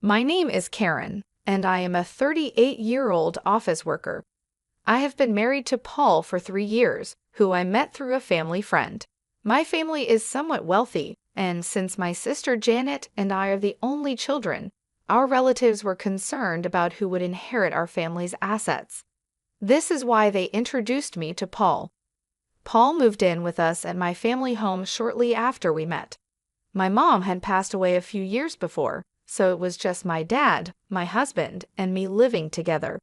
My name is Karen, and I am a 38-year-old office worker. I have been married to Paul for 3 years, who I met through a family friend. My family is somewhat wealthy, and since my sister Janet and I are the only children, our relatives were concerned about who would inherit our family's assets. This is why they introduced me to Paul. Paul moved in with us at my family home shortly after we met. My mom had passed away a few years before, so it was just my dad, my husband, and me living together.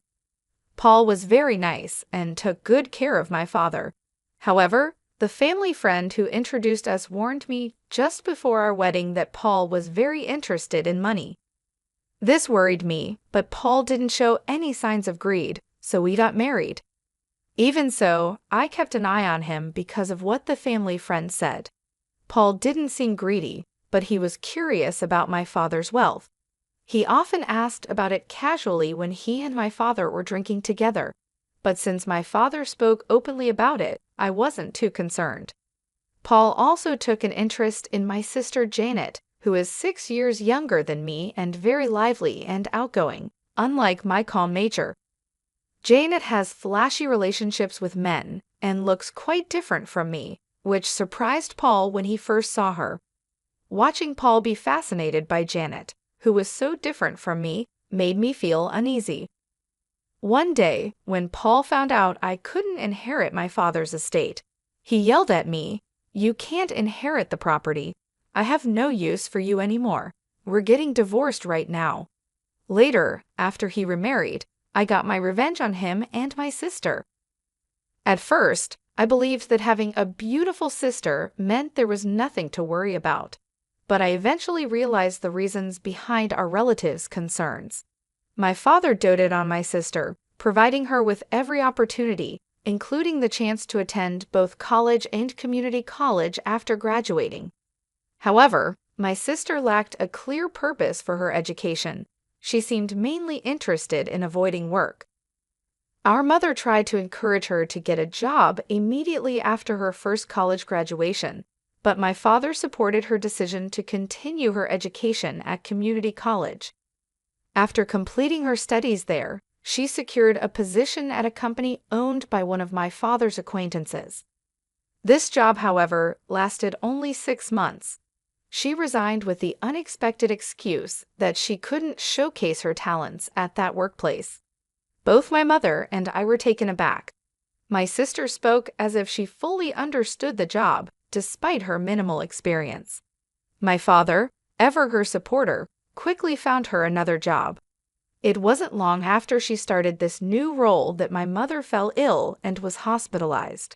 Paul was very nice and took good care of my father. However, the family friend who introduced us warned me just before our wedding that Paul was very interested in money. This worried me, but Paul didn't show any signs of greed, so we got married. Even so, I kept an eye on him because of what the family friend said. Paul didn't seem greedy, but he was curious about my father's wealth. He often asked about it casually when he and my father were drinking together, but since my father spoke openly about it, I wasn't too concerned. Paul also took an interest in my sister Janet, who is 6 years younger than me and very lively and outgoing, unlike my calm nature. Janet has flashy relationships with men and looks quite different from me, which surprised Paul when he first saw her. Watching Paul be fascinated by Janet, who was so different from me, made me feel uneasy. One day, when Paul found out I couldn't inherit my father's estate, he yelled at me, "You can't inherit the property. I have no use for you anymore. We're getting divorced right now." Later, after he remarried, I got my revenge on him and my sister. At first, I believed that having a beautiful sister meant there was nothing to worry about, but I eventually realized the reasons behind our relatives' concerns. My father doted on my sister, providing her with every opportunity, including the chance to attend both college and community college after graduating. However, my sister lacked a clear purpose for her education. She seemed mainly interested in avoiding work. Our mother tried to encourage her to get a job immediately after her first college graduation, but my father supported her decision to continue her education at community college. After completing her studies there, she secured a position at a company owned by one of my father's acquaintances. This job, however, lasted only 6 months. She resigned with the unexpected excuse that she couldn't showcase her talents at that workplace. Both my mother and I were taken aback. My sister spoke as if she fully understood the job, despite her minimal experience. My father, ever her supporter, quickly found her another job. It wasn't long after she started this new role that my mother fell ill and was hospitalized.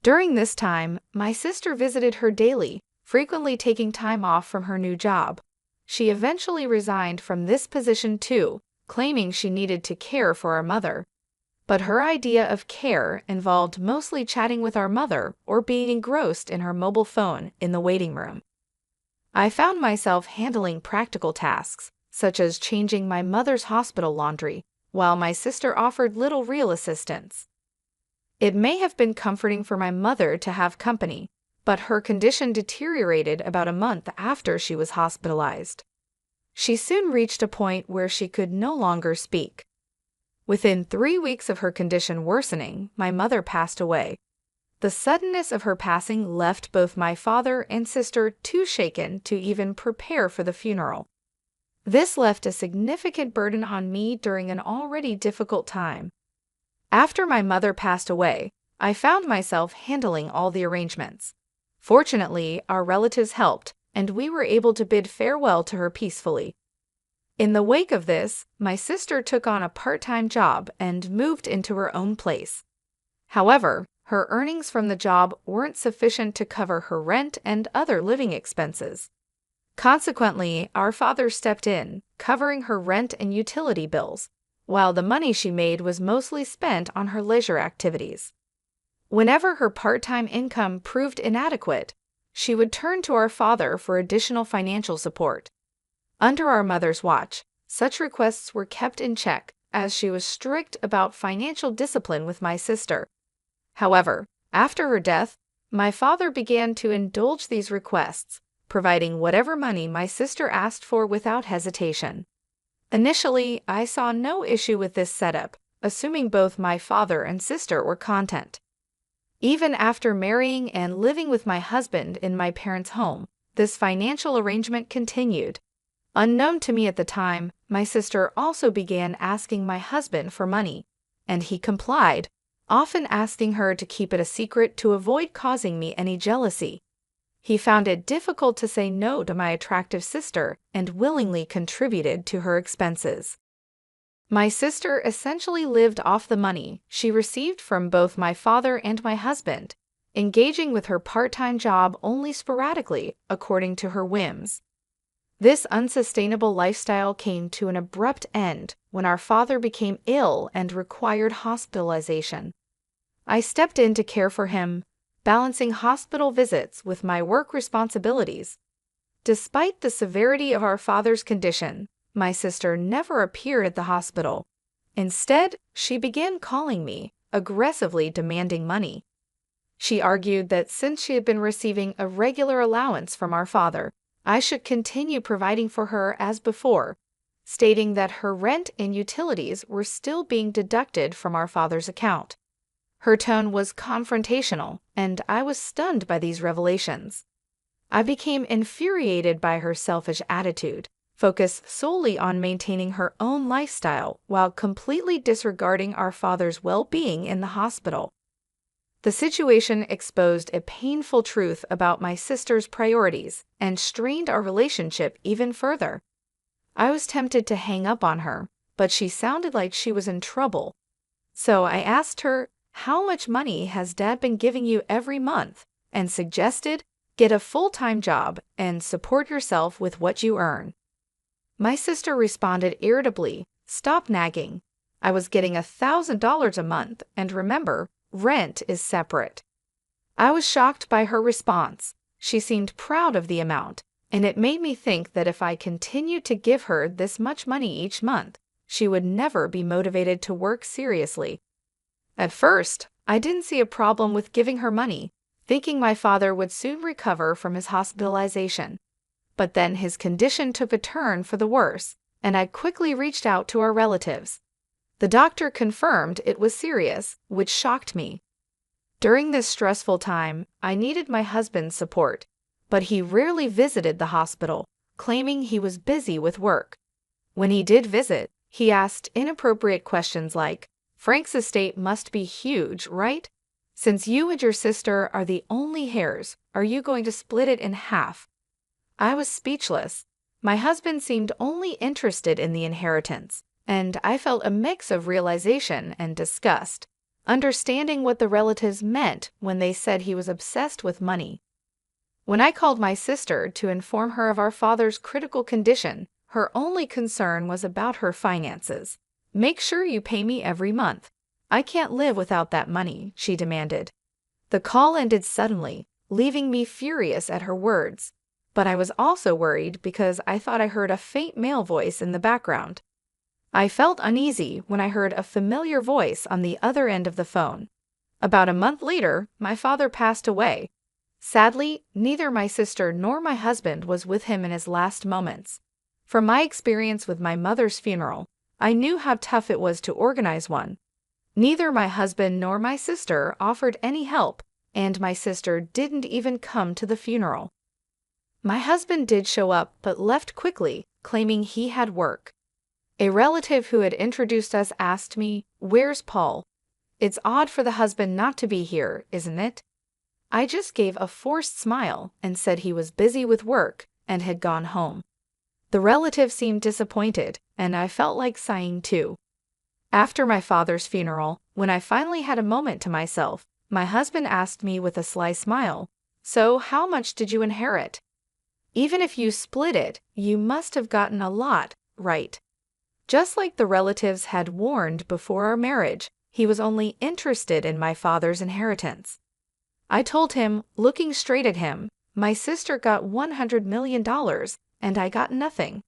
During this time, my sister visited her daily, frequently taking time off from her new job. She eventually resigned from this position too, claiming she needed to care for our mother. But her idea of care involved mostly chatting with our mother or being engrossed in her mobile phone in the waiting room. I found myself handling practical tasks, such as changing my mother's hospital laundry, while my sister offered little real assistance. It may have been comforting for my mother to have company, but her condition deteriorated about a month after she was hospitalized. She soon reached a point where she could no longer speak. Within 3 weeks of her condition worsening, my mother passed away. The suddenness of her passing left both my father and sister too shaken to even prepare for the funeral. This left a significant burden on me during an already difficult time. After my mother passed away, I found myself handling all the arrangements. Fortunately, our relatives helped, and we were able to bid farewell to her peacefully. In the wake of this, my sister took on a part-time job and moved into her own place. However, her earnings from the job weren't sufficient to cover her rent and other living expenses. Consequently, our father stepped in, covering her rent and utility bills, while the money she made was mostly spent on her leisure activities. Whenever her part-time income proved inadequate, she would turn to our father for additional financial support. Under our mother's watch, such requests were kept in check, as she was strict about financial discipline with my sister. However, after her death, my father began to indulge these requests, providing whatever money my sister asked for without hesitation. Initially, I saw no issue with this setup, assuming both my father and sister were content. Even after marrying and living with my husband in my parents' home, this financial arrangement continued. Unknown to me at the time, my sister also began asking my husband for money, and he complied, often asking her to keep it a secret to avoid causing me any jealousy. He found it difficult to say no to my attractive sister and willingly contributed to her expenses. My sister essentially lived off the money she received from both my father and my husband, engaging with her part-time job only sporadically according to her whims. This unsustainable lifestyle came to an abrupt end when our father became ill and required hospitalization. I stepped in to care for him, balancing hospital visits with my work responsibilities. Despite the severity of our father's condition, my sister never appeared at the hospital. Instead, she began calling me, aggressively demanding money. She argued that since she had been receiving a regular allowance from our father, I should continue providing for her as before, stating that her rent and utilities were still being deducted from our father's account. Her tone was confrontational, and I was stunned by these revelations. I became infuriated by her selfish attitude, focused solely on maintaining her own lifestyle while completely disregarding our father's well-being in the hospital. The situation exposed a painful truth about my sister's priorities and strained our relationship even further. I was tempted to hang up on her, but she sounded like she was in trouble. So I asked her, "How much money has Dad been giving you every month?" and suggested, "Get a full-time job and support yourself with what you earn." My sister responded irritably, "Stop nagging. I was getting $1,000 a month, and remember, rent is separate." I was shocked by her response. She seemed proud of the amount, and it made me think that if I continued to give her this much money each month, she would never be motivated to work seriously. At first, I didn't see a problem with giving her money, thinking my father would soon recover from his hospitalization. But then his condition took a turn for the worse, and I quickly reached out to our relatives. The doctor confirmed it was serious, which shocked me. During this stressful time, I needed my husband's support, but he rarely visited the hospital, claiming he was busy with work. When he did visit, he asked inappropriate questions like, "Frank's estate must be huge, right? Since you and your sister are the only heirs, are you going to split it in half?" I was speechless. My husband seemed only interested in the inheritance, and I felt a mix of realization and disgust, understanding what the relatives meant when they said he was obsessed with money. When I called my sister to inform her of our father's critical condition, her only concern was about her finances. "Make sure you pay me every month. I can't live without that money," she demanded. The call ended suddenly, leaving me furious at her words. But I was also worried because I thought I heard a faint male voice in the background. I felt uneasy when I heard a familiar voice on the other end of the phone. About a month later, my father passed away. Sadly, neither my sister nor my husband was with him in his last moments. From my experience with my mother's funeral, I knew how tough it was to organize one. Neither my husband nor my sister offered any help, and my sister didn't even come to the funeral. My husband did show up but left quickly, claiming he had work. A relative who had introduced us asked me, "Where's Paul? It's odd for the husband not to be here, isn't it?" I just gave a forced smile and said he was busy with work and had gone home. The relative seemed disappointed, and I felt like sighing too. After my father's funeral, when I finally had a moment to myself, my husband asked me with a sly smile, "So how much did you inherit? Even if you split it, you must have gotten a lot, right?" Just like the relatives had warned before our marriage, he was only interested in my father's inheritance. I told him, looking straight at him, "My sister got $100 million, and I got nothing."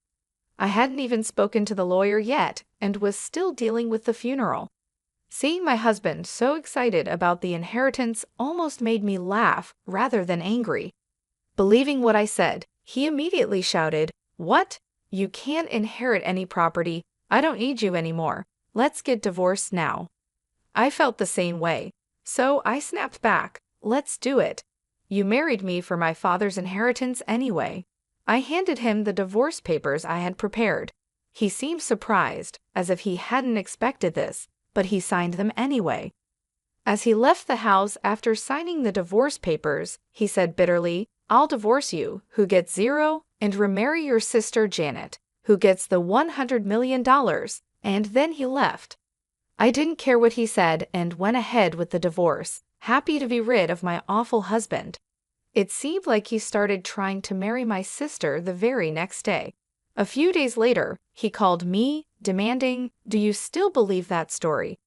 I hadn't even spoken to the lawyer yet and was still dealing with the funeral. Seeing my husband so excited about the inheritance almost made me laugh rather than angry. Believing what I said, he immediately shouted, "What? You can't inherit any property. I don't need you anymore. Let's get divorced now. I felt the same way. So I snapped back. Let's do it. You married me for my father's inheritance anyway. I handed him the divorce papers I had prepared. He seemed surprised, as if he hadn't expected this, but he signed them anyway. As he left the house after signing the divorce papers, he said bitterly, "I'll divorce you, who gets 0, and remarry your sister Janet, who gets the $100 million, and then he left. I didn't care what he said and went ahead with the divorce, happy to be rid of my awful husband. It seemed like he started trying to marry my sister the very next day. A few days later, he called me, demanding, "Do you still believe that story?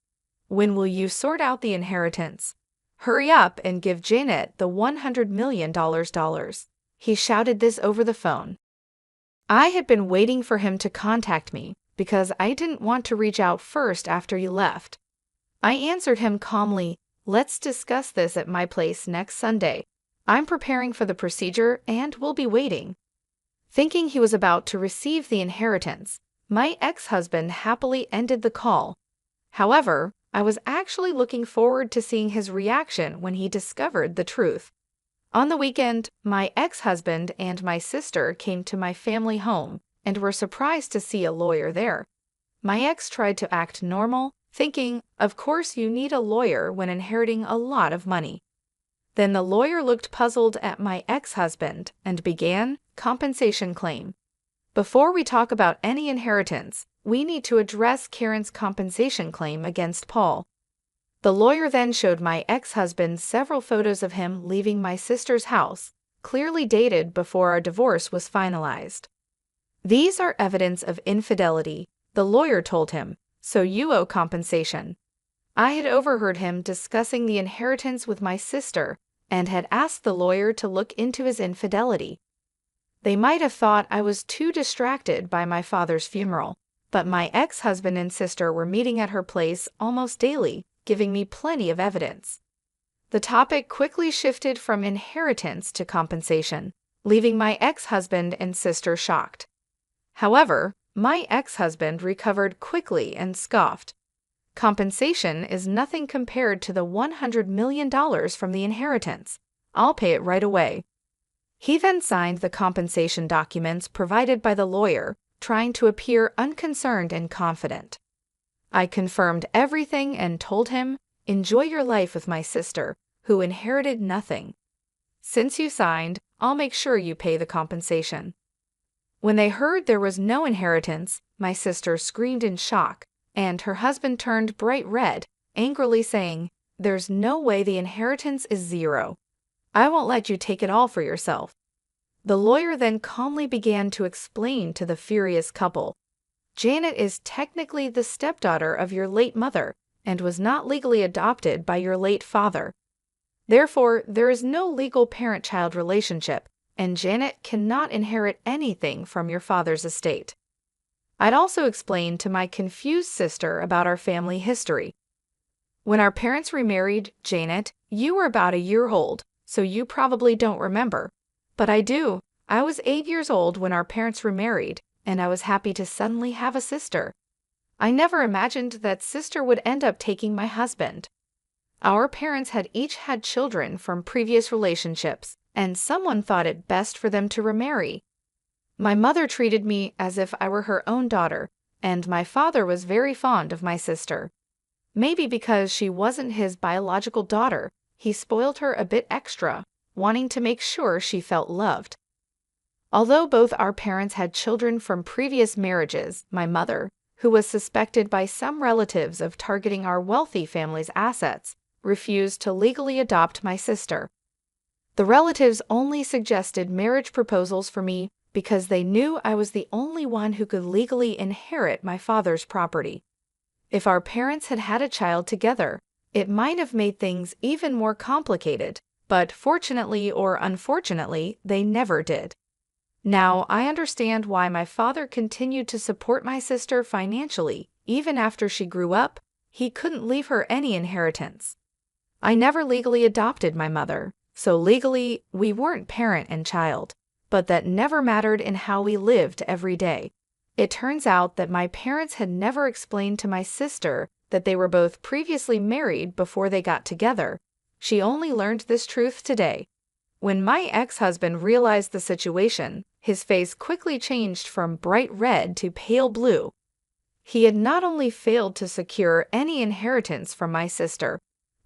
When will you sort out the inheritance? Hurry up and give Janet the $100 million dollars." He shouted this over the phone. I had been waiting for him to contact me because I didn't want to reach out first after you left. I answered him calmly, "Let's discuss this at my place next Sunday. I'm preparing for the procedure and will be waiting." Thinking he was about to receive the inheritance, my ex-husband happily ended the call. However, I was actually looking forward to seeing his reaction when he discovered the truth. On the weekend, my ex-husband and my sister came to my family home and were surprised to see a lawyer there. My ex tried to act normal, thinking, "Of course you need a lawyer when inheriting a lot of money." Then the lawyer looked puzzled at my ex-husband and began compensation claim. Before we talk about any inheritance, we need to address Karen's compensation claim against Paul. The lawyer then showed my ex-husband several photos of him leaving my sister's house, clearly dated before our divorce was finalized. "These are evidence of infidelity," the lawyer told him, "so you owe compensation." I had overheard him discussing the inheritance with my sister and had asked the lawyer to look into his infidelity. They might have thought I was too distracted by my father's funeral, but my ex-husband and sister were meeting at her place almost daily, giving me plenty of evidence. The topic quickly shifted from inheritance to compensation, leaving my ex-husband and sister shocked. However, my ex-husband recovered quickly and scoffed. "Compensation is nothing compared to the $100 million from the inheritance. I'll pay it right away." He then signed the compensation documents provided by the lawyer, trying to appear unconcerned and confident. I confirmed everything and told him, "Enjoy your life with my sister, who inherited nothing. Since you signed, I'll make sure you pay the compensation." When they heard there was no inheritance, my sister screamed in shock, and her husband turned bright red, angrily saying, "There's no way the inheritance is 0. I won't let you take it all for yourself." The lawyer then calmly began to explain to the furious couple, "Janet is technically the stepdaughter of your late mother and was not legally adopted by your late father. Therefore, there is no legal parent-child relationship, and Janet cannot inherit anything from your father's estate." I'd also explained to my confused sister about our family history. "When our parents remarried, Janet, you were about a year old, so you probably don't remember. But I do. I was 8 years old when our parents remarried, and I was happy to suddenly have a sister. I never imagined that sister would end up taking my husband. Our parents had each had children from previous relationships, and someone thought it best for them to remarry. My mother treated me as if I were her own daughter, and my father was very fond of my sister. Maybe because she wasn't his biological daughter, he spoiled her a bit extra, wanting to make sure she felt loved. Although both our parents had children from previous marriages, my mother, who was suspected by some relatives of targeting our wealthy family's assets, refused to legally adopt my sister. The relatives only suggested marriage proposals for me because they knew I was the only one who could legally inherit my father's property. If our parents had had a child together, it might have made things even more complicated, but fortunately or unfortunately, they never did. Now, I understand why my father continued to support my sister financially, even after she grew up. He couldn't leave her any inheritance. I never legally adopted my mother, so legally, we weren't parent and child. but that never mattered in how we lived every day. It turns out that my parents had never explained to my sister that they were both previously married before they got together. She only learned this truth today. When my ex-husband realized the situation, his face quickly changed from bright red to pale blue. He had not only failed to secure any inheritance from my sister,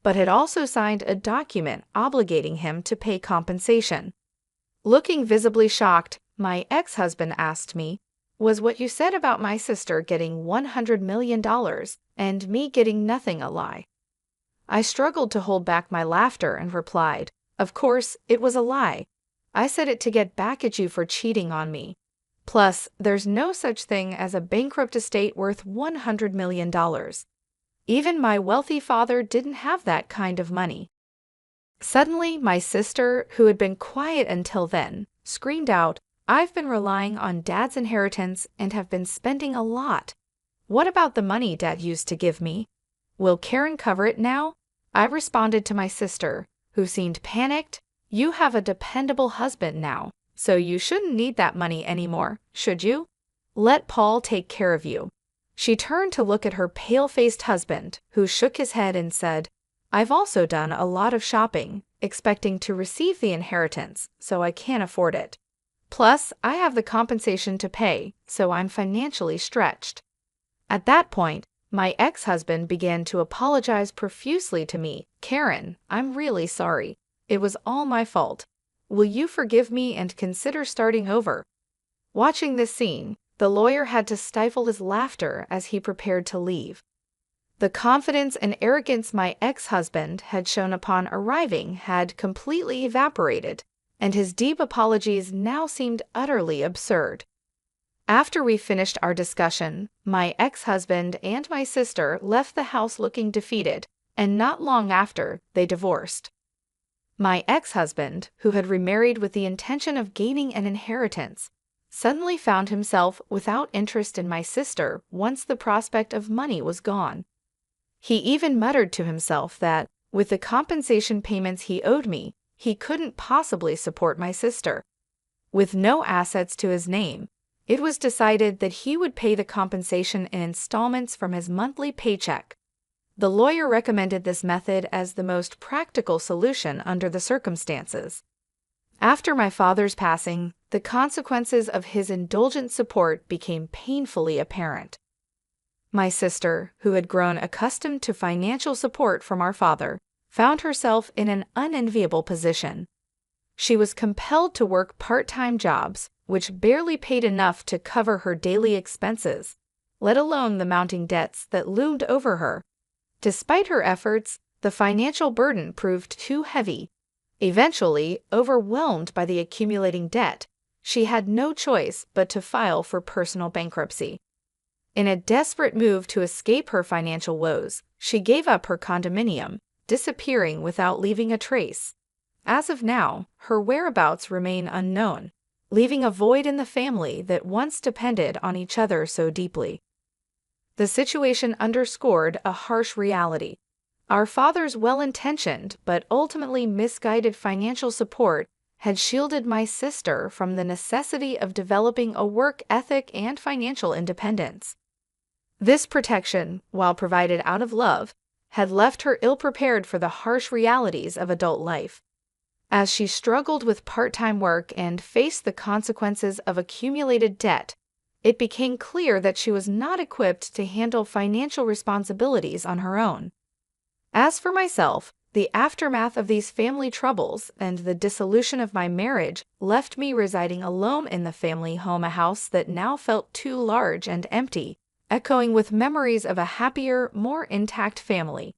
but had also signed a document obligating him to pay compensation. Looking visibly shocked, my ex-husband asked me, "Was what you said about my sister getting $100 million and me getting nothing a lie?" I struggled to hold back my laughter and replied, "Of course, it was a lie. I said it to get back at you for cheating on me. Plus, there's no such thing as a bankrupt estate worth $100 million. Even my wealthy father didn't have that kind of money." Suddenly, my sister, who had been quiet until then, screamed out, "I've been relying on Dad's inheritance and have been spending a lot. What about the money Dad used to give me? Will Karen cover it now?" I responded to my sister, who seemed panicked, "You have a dependable husband now, so you shouldn't need that money anymore, should you? Let Paul take care of you." She turned to look at her pale-faced husband, who shook his head and said, "I've also done a lot of shopping, expecting to receive the inheritance, so I can't afford it. Plus, I have the compensation to pay, so I'm financially stretched." At that point, my ex-husband began to apologize profusely to me. "Karen, I'm really sorry. It was all my fault. Will you forgive me and consider starting over?" Watching this scene, the lawyer had to stifle his laughter as he prepared to leave. The confidence and arrogance my ex-husband had shown upon arriving had completely evaporated, and his deep apologies now seemed utterly absurd. After we finished our discussion, my ex-husband and my sister left the house looking defeated, and not long after, they divorced. My ex-husband, who had remarried with the intention of gaining an inheritance, suddenly found himself without interest in my sister once the prospect of money was gone. He even muttered to himself that, with the compensation payments he owed me, he couldn't possibly support my sister. With no assets to his name, it was decided that he would pay the compensation in installments from his monthly paycheck. The lawyer recommended this method as the most practical solution under the circumstances. After my father's passing, the consequences of his indulgent support became painfully apparent. My sister, who had grown accustomed to financial support from our father, found herself in an unenviable position. She was compelled to work part-time jobs, which barely paid enough to cover her daily expenses, let alone the mounting debts that loomed over her. Despite her efforts, the financial burden proved too heavy. Eventually, overwhelmed by the accumulating debt, she had no choice but to file for personal bankruptcy. In a desperate move to escape her financial woes, she gave up her condominium, disappearing without leaving a trace. As of now, her whereabouts remain unknown, leaving a void in the family that once depended on each other so deeply. The situation underscored a harsh reality. Our father's well-intentioned but ultimately misguided financial support had shielded my sister from the necessity of developing a work ethic and financial independence. This protection, while provided out of love, had left her ill-prepared for the harsh realities of adult life. As she struggled with part-time work and faced the consequences of accumulated debt, it became clear that she was not equipped to handle financial responsibilities on her own. As for myself, the aftermath of these family troubles and the dissolution of my marriage left me residing alone in the family home, a house that now felt too large and empty, echoing with memories of a happier, more intact family.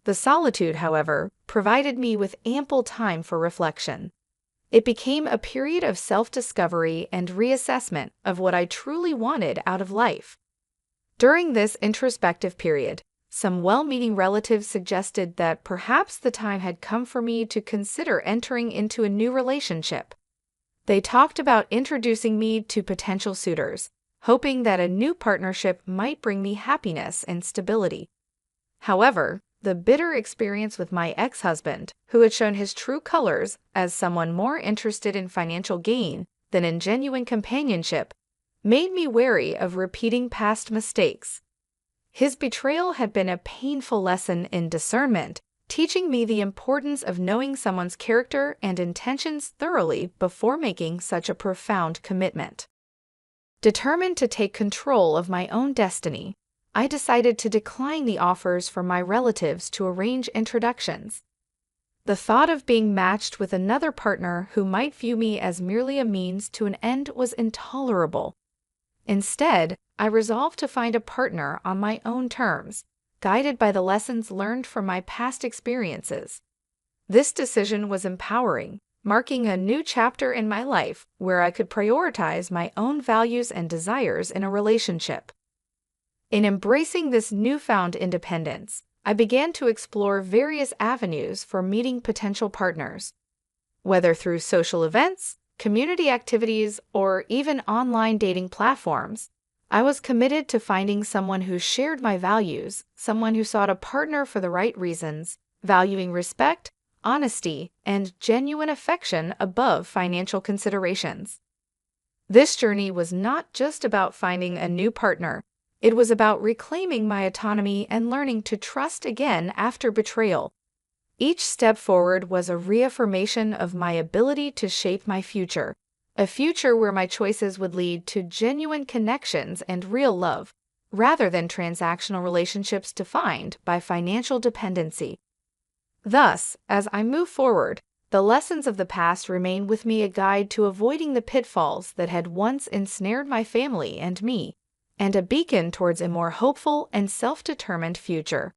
The solitude, however, provided me with ample time for reflection. It became a period of self-discovery and reassessment of what I truly wanted out of life. During this introspective period, some well-meaning relatives suggested that perhaps the time had come for me to consider entering into a new relationship. They talked about introducing me to potential suitors, hoping that a new partnership might bring me happiness and stability. However, the bitter experience with my ex-husband, who had shown his true colors as someone more interested in financial gain than in genuine companionship, made me wary of repeating past mistakes. His betrayal had been a painful lesson in discernment, teaching me the importance of knowing someone's character and intentions thoroughly before making such a profound commitment. Determined to take control of my own destiny, I decided to decline the offers from my relatives to arrange introductions. The thought of being matched with another partner who might view me as merely a means to an end was intolerable. Instead, I resolved to find a partner on my own terms, guided by the lessons learned from my past experiences. This decision was empowering, marking a new chapter in my life where I could prioritize my own values and desires in a relationship. In embracing this newfound independence, I began to explore various avenues for meeting potential partners. Whether through social events, community activities, or even online dating platforms, I was committed to finding someone who shared my values, someone who sought a partner for the right reasons, valuing respect, honesty, and genuine affection above financial considerations. This journey was not just about finding a new partner. It was about reclaiming my autonomy and learning to trust again after betrayal. Each step forward was a reaffirmation of my ability to shape my future, a future where my choices would lead to genuine connections and real love, rather than transactional relationships defined by financial dependency. Thus, as I move forward, the lessons of the past remain with me, a guide to avoiding the pitfalls that had once ensnared my family and me, and a beacon towards a more hopeful and self-determined future.